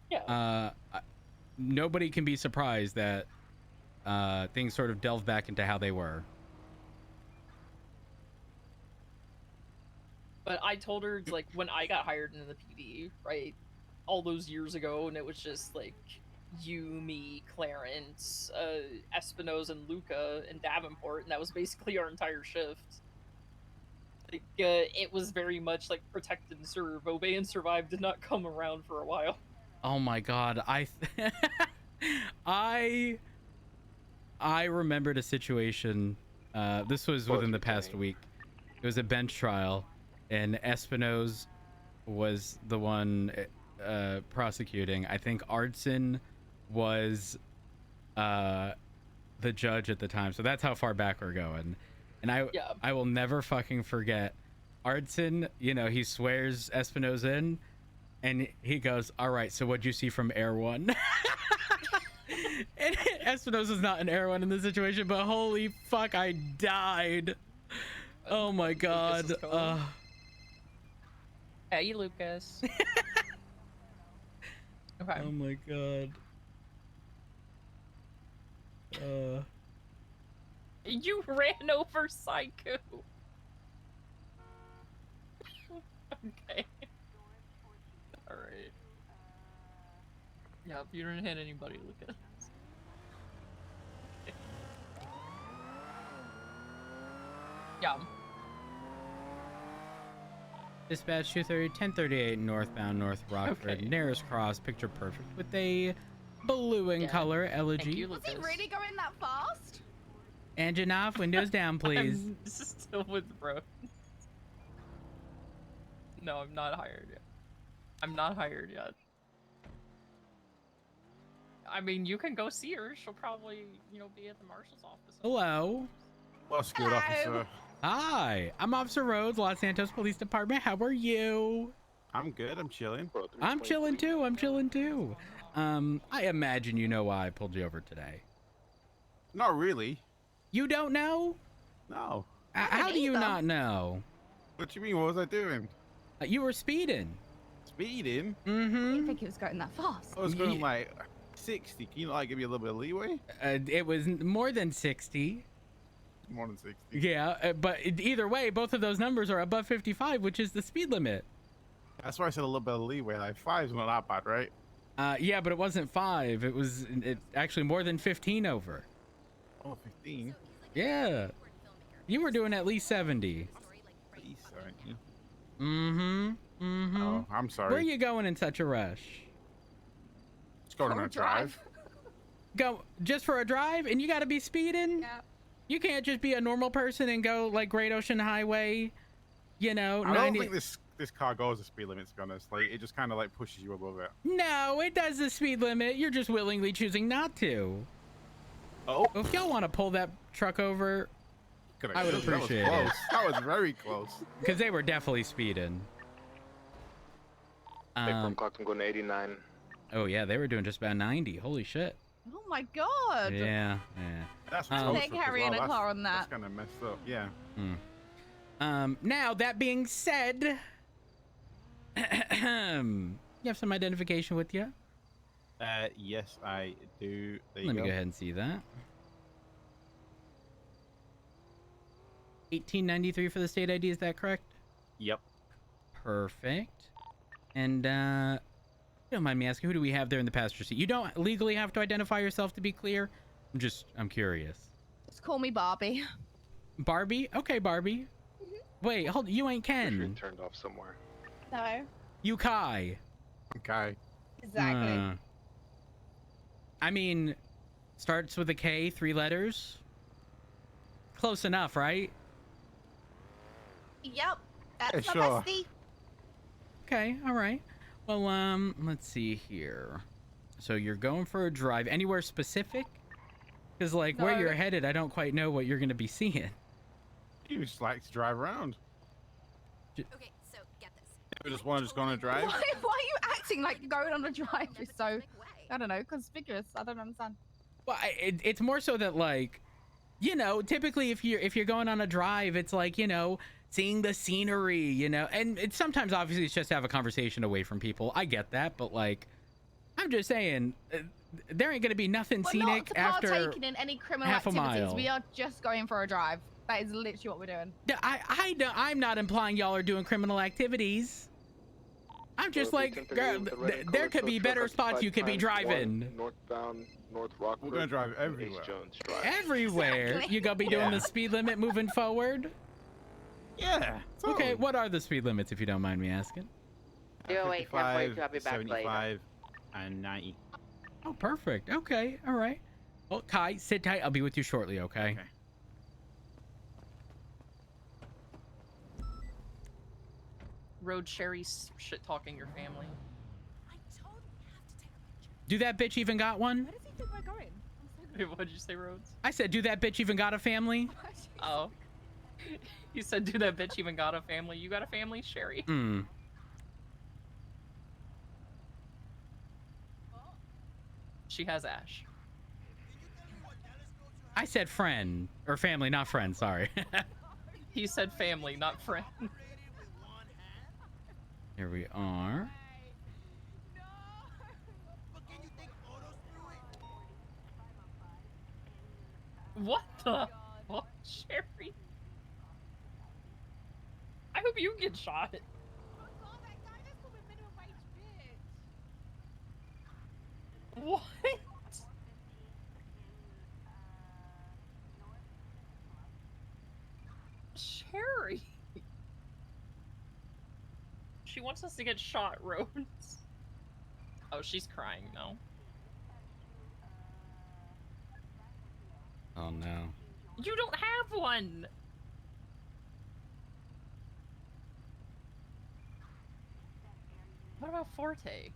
Yeah. Nobody can be surprised that things sort of delve back into how they were. But I told her, like, when I got hired into the PD, right, all those years ago, and it was just, like, you, me, Clarence, Espinosa, and Luca, and Davenport, and that was basically our entire shift. Like, it was very much like protect and serve. Obey and survive did not come around for a while. Oh my god, I remembered a situation. This was within the past week. It was a bench trial, and Espinosa was the one prosecuting. I think Artson was the judge at the time. So that's how far back we're going. And I will never fucking forget Artson, you know, he swears Espinosa in, and he goes, all right, so what'd you see from Air One? And Espinosa's not an Air One in this situation, but holy fuck, I died. Oh my god. Hey, Lucas. Okay. Oh my god. You ran over Psycho. Okay. Alright. Yeah, if you didn't hit anybody, Lucas. Yeah. Dispatch 230, 1038 northbound North Rockford, Okay. nearest cross, picture perfect with a blue in color elegy. Thank you, Was Lucas. he really going that fast? Engine off, windows down, please. I'm still with bro. No, I'm not hired yet. I'm not hired yet. I mean, you can go see her. She'll probably, you know, be at the marshal's office. Hello. What's good, officer? Hi, I'm Officer Rhodes, Los Santos Police Department. How are you? I'm good. I'm chilling. I'm chilling too. I'm chilling too. I imagine you know why I pulled you over today. Not really. You don't know? No. How do you either. not know? What you mean? What was I doing? You were speeding. Speeding? I didn't Mm-hmm. think he was going that fast. I was going like 60. Can you like give me a little bit of leeway? It was more than 60. More than 60. Yeah, but either way, both of those numbers are above 55, which is the speed limit. That's why I said a little bit of leeway. Like 5's not that bad, right? Yeah, but it wasn't 5. It was actually more than 15 over. Oh, 15. Yeah. You were doing at least 70. Please, aren't you? Mm-hmm. Mm-hmm. Oh, I'm sorry. Where are you going in such a rush? Just going For on a a drive. Go just for a drive, and you got to be speeding? Yeah. You can't just be a normal person and go like Great Ocean Highway, you know, I 90. don't think this car goes the speed limit, to be honest. Like, it just kind of like pushes you above it. No, it does the speed limit. You're just willingly choosing not to. Oh. If y'all want to pull that truck over, I would appreciate that was it. close. That was very close. Because they were definitely speeding. From clock, I'm going to 89. Oh yeah, they were doing just about 90. Holy shit. Oh my god. Yeah, yeah. That's They're close as carrying well. a car on That's that. kind of messed up. Yeah. Now that being said, you have some identification with you. Yes, I do. There you Let me go. go ahead and see that. 1893 for the state ID, is that correct? Yep. Perfect. And you don't mind me asking, who do we have there in the passenger seat? You don't legally have to identify yourself, to be clear. I'm curious. Just call me Barbie. Barbie? Okay, Barbie. Wait, hold. You ain't Ken. Turned off somewhere. No. You Kai. Okay. Exactly. I mean, starts with a K, 3 letters. Close enough, right? Yep. That's Yeah, my sure. bestie. Okay, all right. Well, let's see here. So you're going for a drive. Anywhere specific? Because, like, where No. you're headed, I don't quite know what you're going to be seeing. You just like to drive around. Okay, so get this. You just want to just go on a drive? Why are you acting like going on a drive is so, I don't know, conspicuous? I don't understand. Well, it's more so that, like, you know, typically if you're going on a drive, it's like, you know, seeing the scenery, you know, and it's sometimes obviously it's just to have a conversation away from people. I get that, but like, I'm just saying, there ain't gonna be nothing We're scenic not after partaking in any criminal half a activities. mile. We are just going for a drive. That is literally what we're doing. I'm not implying y'all are doing criminal activities. I'm just like, girl, there could be better spots you could be driving. Northbound, North Rockford. We're gonna drive everywhere. Jones Drive. Everywhere. Exactly. You gonna be doing the speed limit moving forward? Yeah. Okay, what are the speed limits, if you don't mind me asking? 08, 1042, I'll be back later. 75, and 90. Oh, perfect. Okay, all right. Well, Kai, sit tight. I'll be with you shortly, okay? Okay. Road Sherry shit talking your family. Do that bitch even got one? Where does he think we're going? What did you say, Rhodes? I said, do that bitch even got a family? Oh. You said, do that bitch even got a family? You got a family, Sherry? Hmm. She has Ash. I said friend. Or family, not friend, sorry. He said family, not friend. Here we are. What the fuck, Sherry? I hope you get shot. What? Sherry. She wants us to get shot, Rhodes. Oh, she's crying now. Oh, no. You don't have one! What about Forte?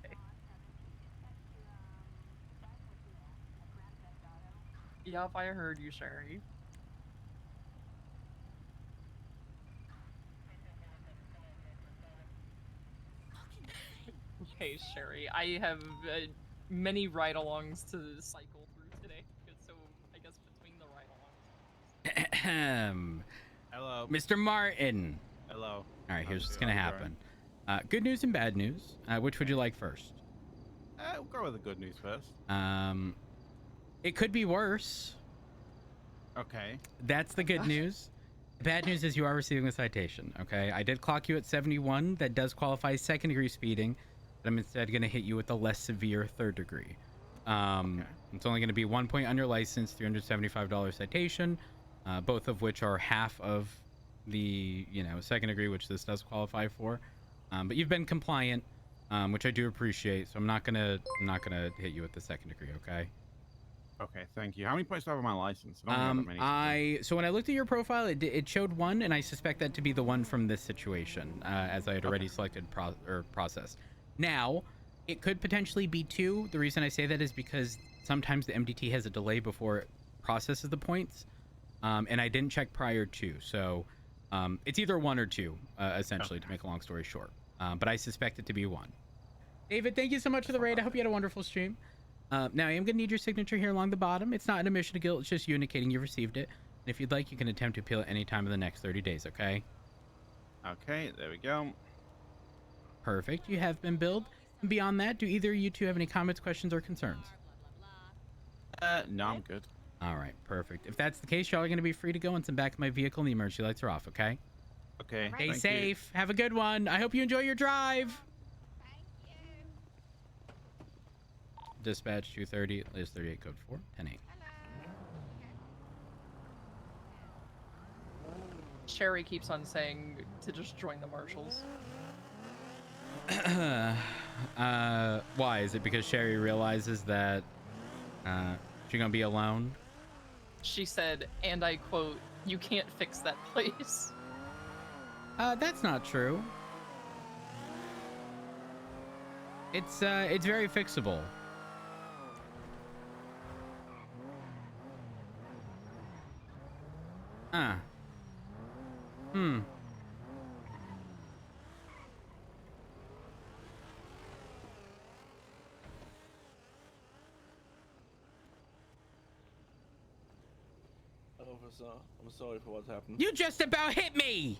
Okay. Yep, I heard you, Sherry. Okay, Sherry, I have many ride-alongs to cycle through today, so I guess between the ride-alongs. Hello. Mr. Martin. Hello. All right, here's what's going to happen. Good news and bad news. Which would you like first? We'll go with the good news first. It could be worse. Okay. That's the good news. The bad news is you are receiving a citation, okay? I did clock you at 71. That does qualify as second-degree speeding. But I'm instead going to hit you with a less severe third degree. Okay. It's only going to be 1 point on your license, $375 citation, both of which are half of the, second degree, which this does qualify for. But you've been compliant, which I do appreciate. So I'm not gonna hit you with the second degree, okay? Okay, thank you. How many points do I have on my license? I don't have that many. So when I looked at your profile, it showed 1, and I suspect that to be the one from this situation, as I had already selected processed. Now, it could potentially be 2. The reason I say that is because sometimes the MDT has a delay before it processes the points, and I didn't check prior to. So it's either 1 or 2, essentially, to make a long story short. But I suspect it to be 1. David, thank you so much for the raid. I hope you had a wonderful stream. Now, I am going to need your signature here along the bottom. It's not an admission of guilt. It's just you indicating you received it. And if you'd like, you can attempt to appeal at any time in the next 30 days, okay? Okay, there we go. Perfect. You have been billed. And beyond that, do either of you two have any comments, questions, or concerns? No, I'm good. All right, perfect. If that's the case, y'all are going to be free to go once I'm back in my vehicle and the emergency lights are off, okay? Okay. Stay safe. Have a good one. I hope you enjoy your drive. Dispatch 230, latest 38 code 4, 10-8. Sherry keeps on saying to just join the marshals. Why? Is it because Sherry realizes that she's gonna be alone? She said, and I quote, "You can't fix that place." That's not true. It's very fixable. Officer, I'm sorry for what happened. You just about hit me!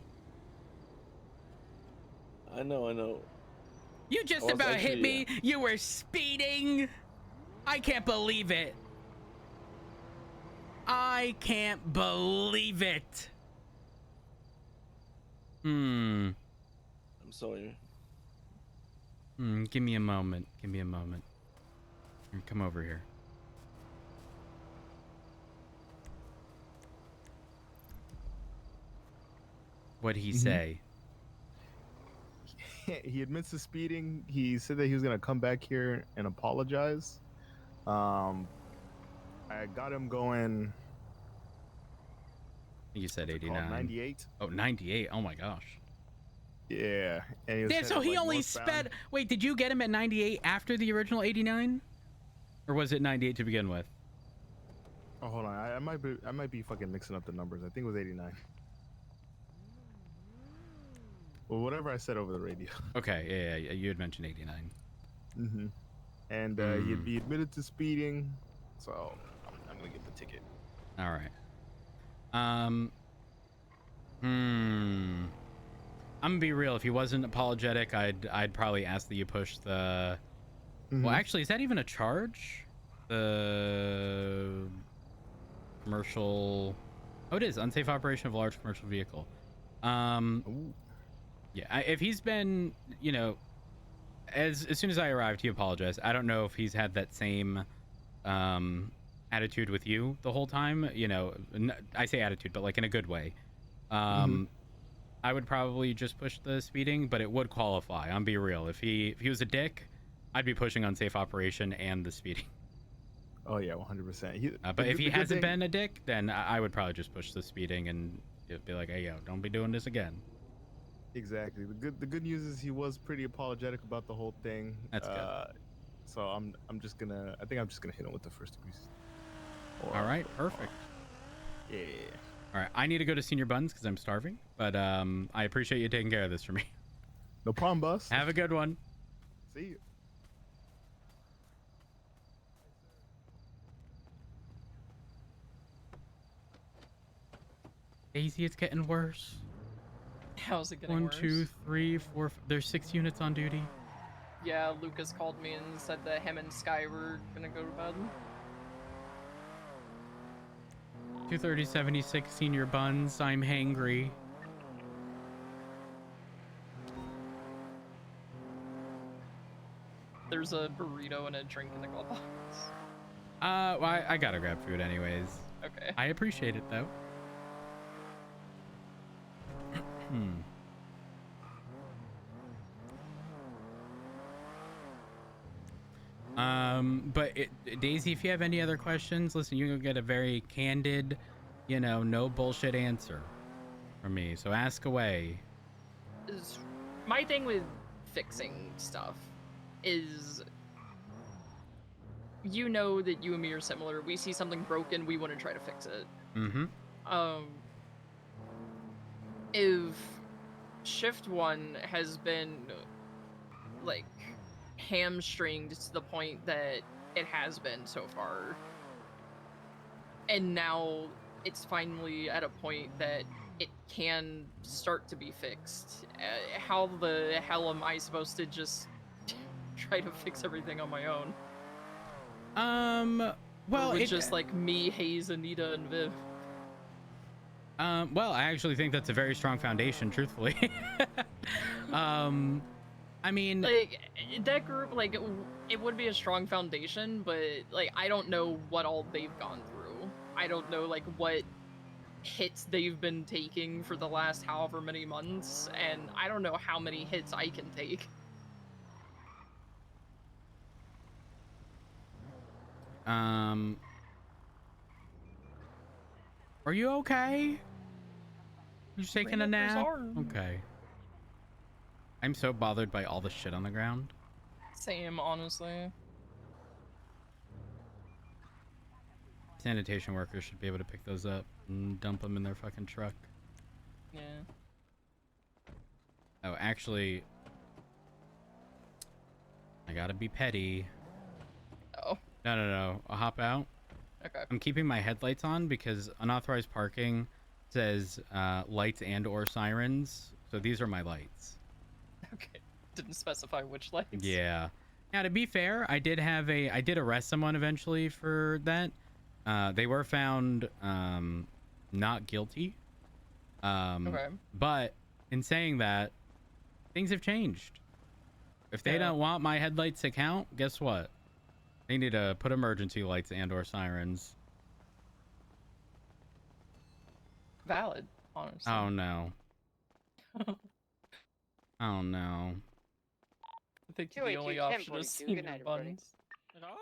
I know. You just about hit me! You were speeding! I can't believe it! I can't believe it. I'm sorry. Give me a moment. Give me a moment. Here, come over here. What'd he say? He admits to speeding. He said that he was gonna come back here and apologize. I got him going. You said 89. 98. Oh, 98. Oh my gosh. Yeah. And he was Yeah, so headed, he like, only northbound. sped. Wait, did you get him at 98 after the original 89? Or was it 98 to begin with? Oh, hold on. I might be fucking mixing up the numbers. I think it was 89. Well, whatever I said over the radio. Okay, yeah. You had mentioned 89. Mm-hmm. And he admitted to speeding, so I'm gonna get the ticket. All right. I'm gonna be real. If he wasn't apologetic, I'd probably ask that you push the. Well, actually, is that even a charge? The commercial. Oh, it is unsafe operation of a large commercial vehicle. Yeah. If he's been, as soon as I arrived, he apologized. I don't know if he's had that same attitude with you the whole time. I say attitude, but like in a good way. I would probably just push the speeding, but it would qualify. I'm be real. If he was a dick, I'd be pushing unsafe operation and the speeding. Oh yeah, 100%. But if he hasn't been a dick, then I would probably just push the speeding and be like, hey yo, don't be doing this again. Exactly. The good news is he was pretty apologetic about the whole thing. That's good. So I think I'm just gonna hit him with the first degree. All right, perfect. Yeah. All right, I need to go to Senior Buns because I'm starving, but I appreciate you taking care of this for me. No problem, boss. Have a good one. See you. Daisy, it's getting worse. How's it getting 1, worse? 2, 3, 4. There's 6 units on duty. Yeah, Lucas called me and said that him and Sky were gonna go to bed. 230-76 Senior Buns. I'm hangry. There's a burrito and a drink in the glove box. Well, I gotta grab food anyways. Okay. I appreciate it though. But Daisy, if you have any other questions, listen, you can get a very candid, no bullshit answer from me. So ask away. My thing with fixing stuff is, that you and me are similar. We see something broken, we want to try to fix it. If shift 1 has been like hamstringed to the point that it has been so far, and now it's finally at a point that it can start to be fixed, how the hell am I supposed to just try to fix everything on my own? Well, it's just like me, Hayes, Anita, and Viv. Well, I actually think that's a very strong foundation, truthfully. I mean, like, that group, like, it would be a strong foundation, but like, I don't know what all they've gone through. I don't know like what hits they've been taking for the last however many months, and I don't know how many hits I can take. Are you okay? You taking a nap? Okay. I'm so bothered by all the shit on the ground. Same, honestly. Sanitation workers should be able to pick those up and dump them in their fucking truck. Yeah. Oh, actually, I gotta be petty. Oh. No. I'll hop out. Okay. I'm keeping my headlights on because unauthorized parking says lights and or sirens. So these are my lights. Okay. Didn't specify which lights. Yeah. Now, to be fair, I did arrest someone eventually for that. They were found not guilty. Okay. But in saying that, things have changed. If they don't want my headlights to count, guess what? They need to put emergency lights and/or sirens. Valid, honestly. Oh no. Oh no. I think Two the eight only two option 10 is 42. Good saving night, the everybody. buns.